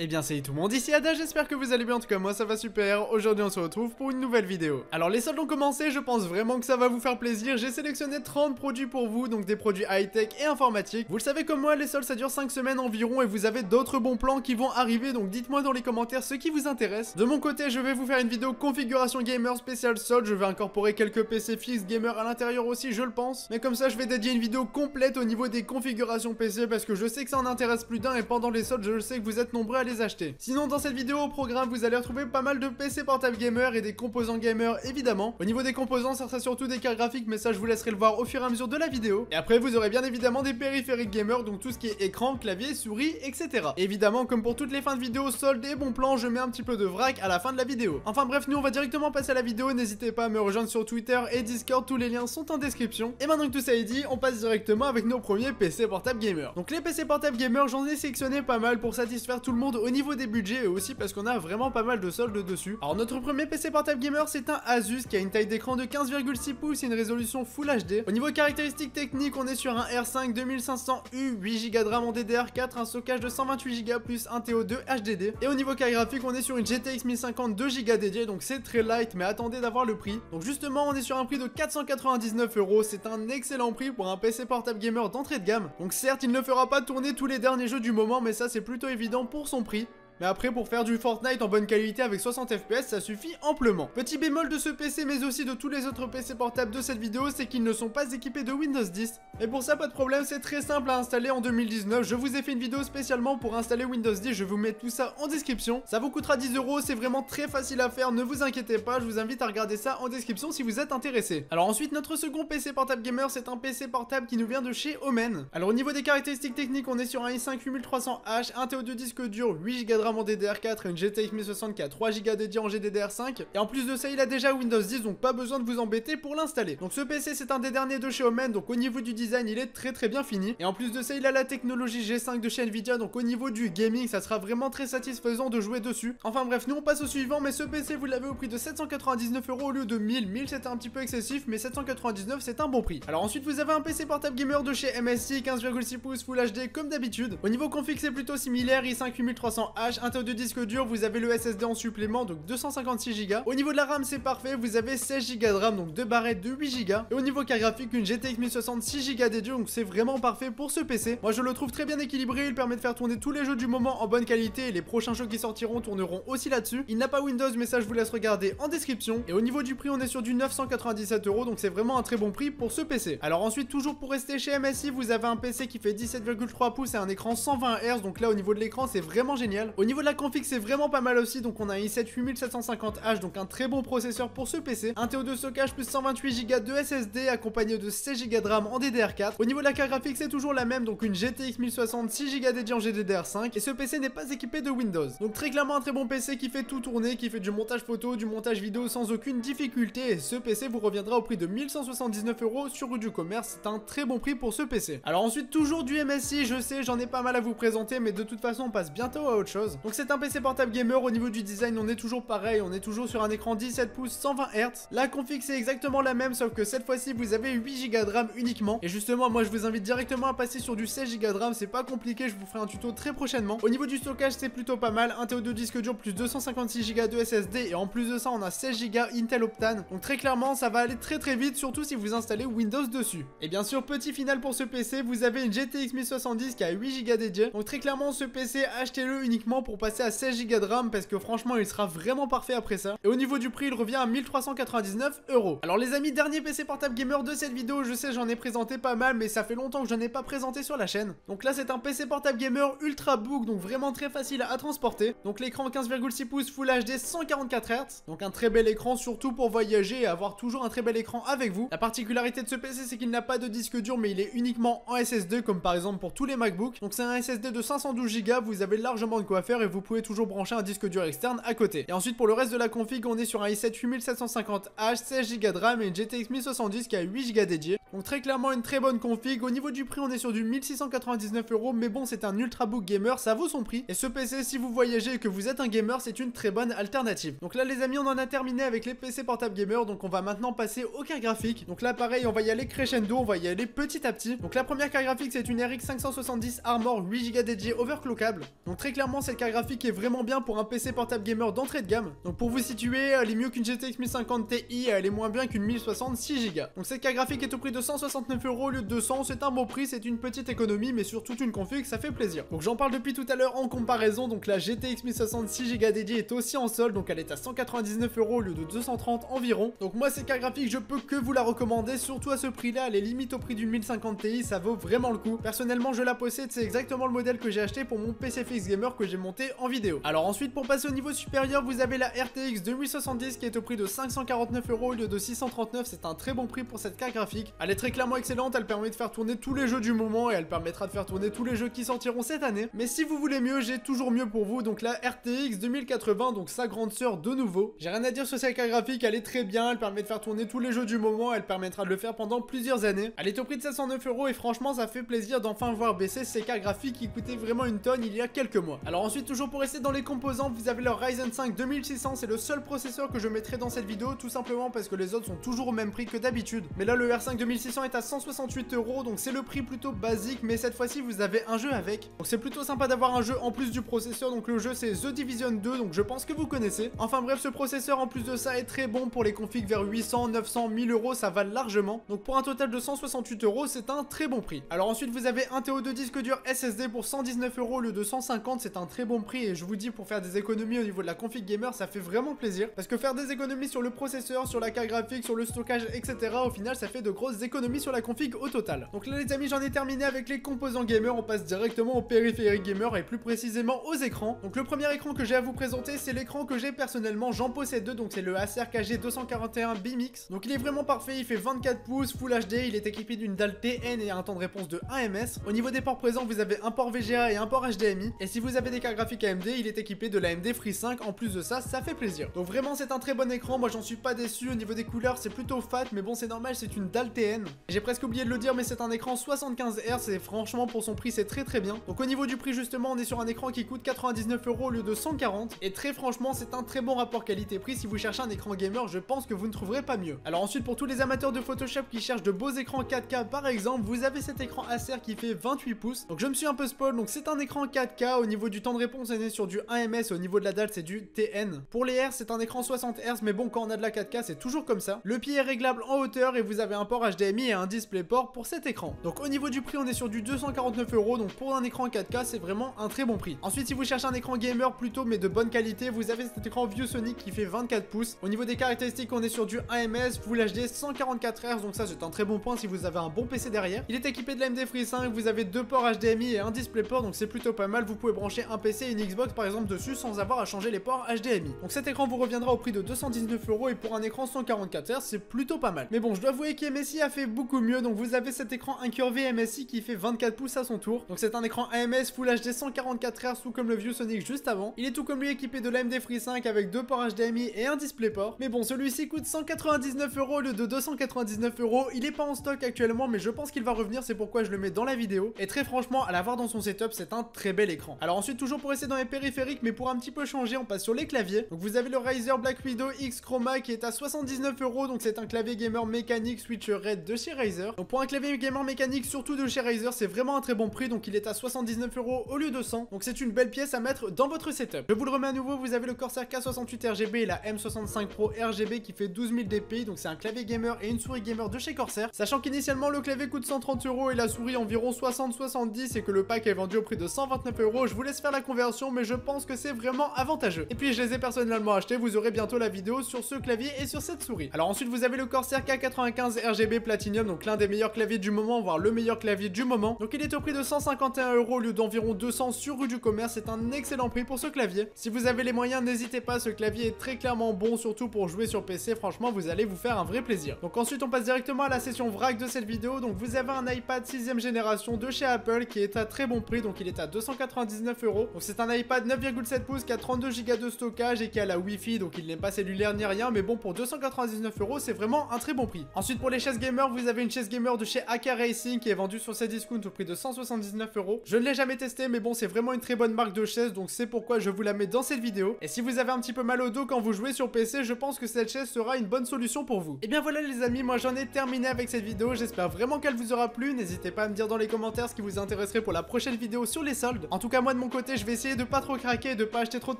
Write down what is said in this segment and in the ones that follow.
Eh bien salut tout le monde, ici Ada, j'espère que vous allez bien, en tout cas moi ça va super. Aujourd'hui on se retrouve pour une nouvelle vidéo. Alors les soldes ont commencé, je pense vraiment que ça va vous faire plaisir. J'ai sélectionné 30 produits pour vous, donc des produits high-tech et informatiques. Vous le savez comme moi, les soldes ça dure 5 semaines environ et vous avez d'autres bons plans qui vont arriver, donc dites-moi dans les commentaires ce qui vous intéresse. De mon côté, je vais vous faire une vidéo configuration gamer spéciale solde. Je vais incorporer quelques PC fixes gamer à l'intérieur aussi, je le pense. Mais comme ça je vais dédier une vidéo complète au niveau des configurations PC parce que je sais que ça en intéresse plus d'un et pendant les soldes je sais que vous êtes nombreux à les acheter. Sinon dans cette vidéo au programme vous allez retrouver pas mal de PC portable gamer et des composants gamer évidemment. Au niveau des composants ça sera surtout des cartes graphiques mais ça je vous laisserai le voir au fur et à mesure de la vidéo. Et après vous aurez bien évidemment des périphériques gamer, donc tout ce qui est écran, clavier, souris, etc. Et évidemment comme pour toutes les fins de vidéo, soldes et bons plans, je mets un petit peu de vrac à la fin de la vidéo. Enfin bref, nous on va directement passer à la vidéo, n'hésitez pas à me rejoindre sur Twitter et Discord, tous les liens sont en description. Et maintenant que tout ça est dit, on passe directement avec nos premiers PC portable gamer. Donc les PC portable gamer, j'en ai sélectionné pas mal pour satisfaire tout le monde au niveau des budgets et aussi parce qu'on a vraiment pas mal de soldes dessus. Alors notre premier PC portable gamer c'est un Asus qui a une taille d'écran de 15,6 pouces et une résolution Full HD. Au niveau caractéristiques techniques, on est sur un R5 2500U, 8Go de RAM en DDR4, un stockage de 128Go plus un TO2 HDD. Et au niveau carte graphique, on est sur une GTX 1050 2Go dédiée, donc c'est très light, mais attendez d'avoir le prix. Donc justement, on est sur un prix de 499 €, c'est un excellent prix pour un PC portable gamer d'entrée de gamme. Donc certes, il ne fera pas tourner tous les derniers jeux du moment, mais ça c'est plutôt évident pour son prix. Mais après pour faire du Fortnite en bonne qualité avec 60 FPS ça suffit amplement. Petit bémol de ce PC mais aussi de tous les autres PC portables de cette vidéo, c'est qu'ils ne sont pas équipés de Windows 10. Et pour ça pas de problème, c'est très simple à installer en 2019. Je vous ai fait une vidéo spécialement pour installer Windows 10, je vous mets tout ça en description. Ça vous coûtera 10 €, c'est vraiment très facile à faire, ne vous inquiétez pas, je vous invite à regarder ça en description si vous êtes intéressé. Alors ensuite notre second PC portable gamer c'est un PC portable qui nous vient de chez Omen. Alors au niveau des caractéristiques techniques, on est sur un i5 8300H, un TO2 disque dur, 8Go de RAM en DDR4 et une GTX 1060 qui a 3Go dédiés en GDDR5. Et en plus de ça, il a déjà Windows 10, donc pas besoin de vous embêter pour l'installer. Donc ce PC, c'est un des derniers de chez Omen, donc au niveau du design, il est très bien fini. Et en plus de ça, il a la technologie G5 de chez Nvidia, donc au niveau du gaming, ça sera vraiment très satisfaisant de jouer dessus. Enfin bref, nous on passe au suivant, mais ce PC, vous l'avez au prix de 799 € au lieu de 1000. 1000 c'était un petit peu excessif, mais 799 c'est un bon prix. Alors ensuite, vous avez un PC portable gamer de chez MSI, 15,6 pouces Full HD comme d'habitude. Au niveau config, c'est plutôt similaire, i5 8300H, un TO2 disque dur, vous avez le SSD en supplément, donc 256Go. Au niveau de la RAM, c'est parfait, vous avez 16Go de RAM, donc 2 barrettes de 8Go. Et au niveau carte graphique, une GTX 1060 6Go dédiée, donc c'est vraiment parfait pour ce PC. Moi, je le trouve très bien équilibré, il permet de faire tourner tous les jeux du moment en bonne qualité et les prochains jeux qui sortiront tourneront aussi là-dessus. Il n'a pas Windows, mais ça, je vous laisse regarder en description. Et au niveau du prix, on est sur du 997 €, donc c'est vraiment un très bon prix pour ce PC. Alors ensuite, toujours pour rester chez MSI, vous avez un PC qui fait 17,3 pouces et un écran 120 Hz, donc là, au niveau de l'écran, c'est vraiment génial. Au niveau de la config, c'est vraiment pas mal aussi, donc on a un i7 8750H, donc un très bon processeur pour ce PC, un TO2 stockage plus 128Go de SSD accompagné de 16Go de RAM en DDR4. Au niveau de la carte graphique, c'est toujours la même, donc une GTX 1060 6Go dédiée en GDDR5 et ce PC n'est pas équipé de Windows. Donc très clairement un très bon PC qui fait tout tourner, qui fait du montage photo, du montage vidéo sans aucune difficulté et ce PC vous reviendra au prix de 1179 € sur Rue du Commerce, c'est un très bon prix pour ce PC. Alors ensuite toujours du MSI, je sais j'en ai pas mal à vous présenter mais de toute façon on passe bientôt à autre chose. Donc c'est un PC portable gamer, au niveau du design on est toujours pareil, on est toujours sur un écran 17 pouces 120 Hz. La config c'est exactement la même sauf que cette fois-ci vous avez 8Go de RAM uniquement et justement moi je vous invite directement à passer sur du 16Go de RAM, c'est pas compliqué, je vous ferai un tuto très prochainement. Au niveau du stockage c'est plutôt pas mal, un TO2 disque dur plus 256Go de SSD et en plus de ça on a 16Go Intel Optane, donc très clairement ça va aller très vite surtout si vous installez Windows dessus. Et bien sûr petit final pour ce PC, vous avez une GTX 1070 qui a 8Go dédié, donc très clairement ce PC achetez-le uniquement pour passer à 16Go de RAM parce que franchement il sera vraiment parfait après ça. Et au niveau du prix il revient à 1399 €. Alors les amis, dernier PC portable gamer de cette vidéo, je sais j'en ai présenté pas mal mais ça fait longtemps que j'en ai pas présenté sur la chaîne. Donc là c'est un PC portable gamer Ultrabook, donc vraiment très facile à transporter. Donc l'écran 15,6 pouces Full HD 144 Hz, donc un très bel écran surtout pour voyager et avoir toujours un très bel écran avec vous. La particularité de ce PC c'est qu'il n'a pas de disque dur mais il est uniquement en SSD comme par exemple pour tous les MacBooks. Donc c'est un SSD de 512Go, vous avez largement de quoi faire et vous pouvez toujours brancher un disque dur externe à côté. Et ensuite pour le reste de la config, on est sur un i7 8750H, 16Go de RAM et une GTX 1070 qui a 8Go dédié. Donc très clairement une très bonne config. Au niveau du prix on est sur du 1699 €, mais bon c'est un ultrabook gamer, ça vaut son prix. Et ce PC, si vous voyagez et que vous êtes un gamer, c'est une très bonne alternative. Donc là les amis, on en a terminé avec les PC portables gamer, donc on va maintenant passer aux cartes graphiques. Donc là pareil, on va y aller crescendo, on va y aller petit à petit. Donc la première carte graphique c'est une RX 570 Armor 8Go dédiée overclockable. Donc très clairement cette carte graphique est vraiment bien pour un PC portable gamer d'entrée de gamme. Donc pour vous situer, elle est mieux qu'une GTX 1050 Ti, elle est moins bien qu'une 1060 6Go. Donc cette carte graphique est au prix de 169 € au lieu de 200, c'est un bon prix, c'est une petite économie, mais sur toute une config, ça fait plaisir. Donc j'en parle depuis tout à l'heure en comparaison, donc la GTX 1060 6Go dédiée est aussi en solde, donc elle est à 199 € au lieu de 230 environ. Donc moi cette carte graphique, je peux que vous la recommander, surtout à ce prix-là, elle est limite au prix d'une 1050 Ti, ça vaut vraiment le coup. Personnellement, je la possède, c'est exactement le modèle que j'ai acheté pour mon PC fixe gamer que j'ai monté en vidéo. Alors ensuite, pour passer au niveau supérieur, vous avez la RTX 2070 qui est au prix de 549 € au lieu de 639, c'est un très bon prix pour cette carte graphique. Elle est très clairement excellente, elle permet de faire tourner tous les jeux du moment et elle permettra de faire tourner tous les jeux qui sortiront cette année. Mais si vous voulez mieux, j'ai toujours mieux pour vous, donc la RTX 2080, donc sa grande sœur de nouveau. J'ai rien à dire sur cette carte graphique, elle est très bien, elle permet de faire tourner tous les jeux du moment, elle permettra de le faire pendant plusieurs années. Elle est au prix de 709 € et franchement ça fait plaisir d'enfin voir baisser ces cartes graphiques qui coûtaient vraiment une tonne il y a quelques mois. Alors ensuite, toujours pour rester dans les composants, vous avez le Ryzen 5 2600, c'est le seul processeur que je mettrai dans cette vidéo, tout simplement parce que les autres sont toujours au même prix que d'habitude. Mais là le R5 2600 est à 168 €, donc c'est le prix plutôt basique, mais cette fois-ci vous avez un jeu avec. Donc c'est plutôt sympa d'avoir un jeu en plus du processeur, donc le jeu c'est The Division 2, donc je pense que vous connaissez. Enfin bref, ce processeur en plus de ça est très bon pour les configs vers 800, 900, 1000 €, ça va largement. Donc pour un total de 168 €, c'est un très bon prix. Alors ensuite vous avez un TO2 disque dur SSD pour 119 € au lieu de 150, c'est un très bon prix et je vous dis, pour faire des économies au niveau de la config gamer, ça fait vraiment plaisir. Parce que faire des économies sur le processeur, sur la carte graphique, sur le stockage, etc., au final ça fait de grosses économies sur la config au total. Donc là les amis, j'en ai terminé avec les composants gamer, on passe directement au périphérique gamer et plus précisément aux écrans. Donc le premier écran que j'ai à vous présenter, c'est l'écran que j'ai personnellement, j'en possède deux, donc c'est le Acer KG 241 BMX. Donc il est vraiment parfait, il fait 24 pouces, Full HD, il est équipé d'une dalle TN et un temps de réponse de 1 ms. Au niveau des ports présents, vous avez un port VGA et un port HDMI. Et si vous avez des cartes graphiques AMD, il est équipé de la AMD Free 5. En plus de ça, ça fait plaisir. Donc vraiment, c'est un très bon écran. Moi, j'en suis pas déçu. Au niveau des couleurs, c'est plutôt fat, mais bon, c'est normal, c'est une dalle TN. J'ai presque oublié de le dire, mais c'est un écran 75 Hz et franchement, pour son prix, c'est très très bien. Donc au niveau du prix, justement, on est sur un écran qui coûte 99 € au lieu de 140. Et très franchement, c'est un très bon rapport qualité-prix. Si vous cherchez un écran gamer, je pense que vous ne trouverez pas mieux. Alors ensuite, pour tous les amateurs de Photoshop qui cherchent de beaux écrans 4K par exemple, vous avez cet écran Acer qui fait 28 pouces. Donc je me suis un peu spoil, donc c'est un écran 4K. Au niveau du temps de réponse, on est sur du 1 ms. Au niveau de la dalle, c'est du TN. Pour les Hz, c'est un écran 60 Hz, mais bon, quand on a de la 4K, c'est toujours comme ça. Le pied est réglable en hauteur et vous avez un port HDMI et un DisplayPort pour cet écran. Donc au niveau du prix, on est sur du 249 €. Donc pour un écran 4K, c'est vraiment un très bon prix. Ensuite, si vous cherchez un écran gamer plutôt mais de bonne qualité, vous avez cet écran ViewSonic qui fait 24 pouces. Au niveau des caractéristiques, on est sur du 1 ms, Full HD, 144 Hz. Donc ça, c'est un très bon point si vous avez un bon PC derrière. Il est équipé de l'AMD Free 5, vous avez deux ports HDMI et un DisplayPort, donc c'est plutôt pas mal. Vous pouvez brancher un PC et une Xbox par exemple dessus sans avoir à changer les ports HDMI. Donc cet écran vous reviendra au prix de 219 € et pour un écran 144 Hz, c'est plutôt pas mal. Mais bon, je dois avouer qu'MSI a fait beaucoup mieux, donc vous avez cet écran incurvé MSI qui fait 24 pouces à son tour. Donc c'est un écran AMS Full HD 144 Hz, tout comme le ViewSonic juste avant. Il est tout comme lui équipé de l'AMD Free 5 avec deux ports HDMI et un DisplayPort. Mais bon, celui-ci coûte 199 € au lieu de 299 €. Il est pas en stock actuellement, mais je pense qu'il va revenir, c'est pourquoi je le mets dans la vidéo. Et très franchement, à l'avoir dans son setup, c'est un très bel écran. Alors ensuite, toujours pour rester dans les périphériques, mais pour un petit peu changer, on passe sur les claviers. Donc vous avez le Razer Black Widow X Chroma qui est à 79 €, donc c'est un clavier gamer mécanique Switch Red de chez Razer. Donc pour un clavier gamer mécanique, surtout de chez Razer, c'est vraiment un très bon prix, donc il est à 79 € au lieu de 100. Donc c'est une belle pièce à mettre dans votre setup. Je vous le remets à nouveau, vous avez le Corsair K68 RGB et la M65 Pro RGB qui fait 12 000 dpi, donc c'est un clavier gamer et une souris gamer de chez Corsair. Sachant qu'initialement le clavier coûte 130 € et la souris environ 60-70 et que le pack est vendu au prix de 129 €. Je vous laisse faire la conversion, mais je pense que c'est vraiment avantageux. Et puis je les ai personnellement achetés, vous aurez bientôt la vidéo sur ce clavier et sur cette souris. Alors ensuite vous avez le Corsair K95 RGB Platinum, donc l'un des meilleurs claviers du moment, voire le meilleur clavier du moment. Donc il est au prix de 151 € au lieu d'environ 200 sur rue du commerce, c'est un excellent prix pour ce clavier. Si vous avez les moyens, n'hésitez pas, ce clavier est très clairement bon, surtout pour jouer sur PC, franchement vous allez vous faire un vrai plaisir. Donc ensuite on passe directement à la session vrac de cette vidéo. Donc vous avez un iPad 6ème génération de chez Apple qui est à très bon prix, donc il est à 299 €. Donc c'est un iPad 9,7 pouces qui a 32 Go de stockage et qui a la Wi-Fi, donc il n'est pas cellulaire ni rien, mais bon, pour 299 €, c'est vraiment un très bon prix. Ensuite pour les chaises gamer, gamer, vous avez une chaise gamer de chez AK Racing qui est vendue sur Cdiscount au prix de 179 €. Je ne l'ai jamais testé, mais bon, c'est vraiment une très bonne marque de chaise, donc c'est pourquoi je vous la mets dans cette vidéo. Et si vous avez un petit peu mal au dos quand vous jouez sur PC, je pense que cette chaise sera une bonne solution pour vous. Et bien voilà les amis, moi j'en ai terminé avec cette vidéo, j'espère vraiment qu'elle vous aura plu. N'hésitez pas à me dire dans les commentaires ce qui vous intéresserait pour la prochaine vidéo sur les soldes. En tout cas moi de mon côté, je vais essayer de pas trop craquer et de pas acheter trop de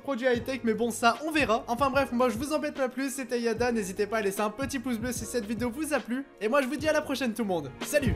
produits high-tech, mais bon ça on verra. Enfin bref, moi je vous embête pas plus, c'était Yada, n'hésitez pas à laisser un petit pouce bleu si cette vidéo vous a plu. Et moi je vous dis à la prochaine tout le monde, salut!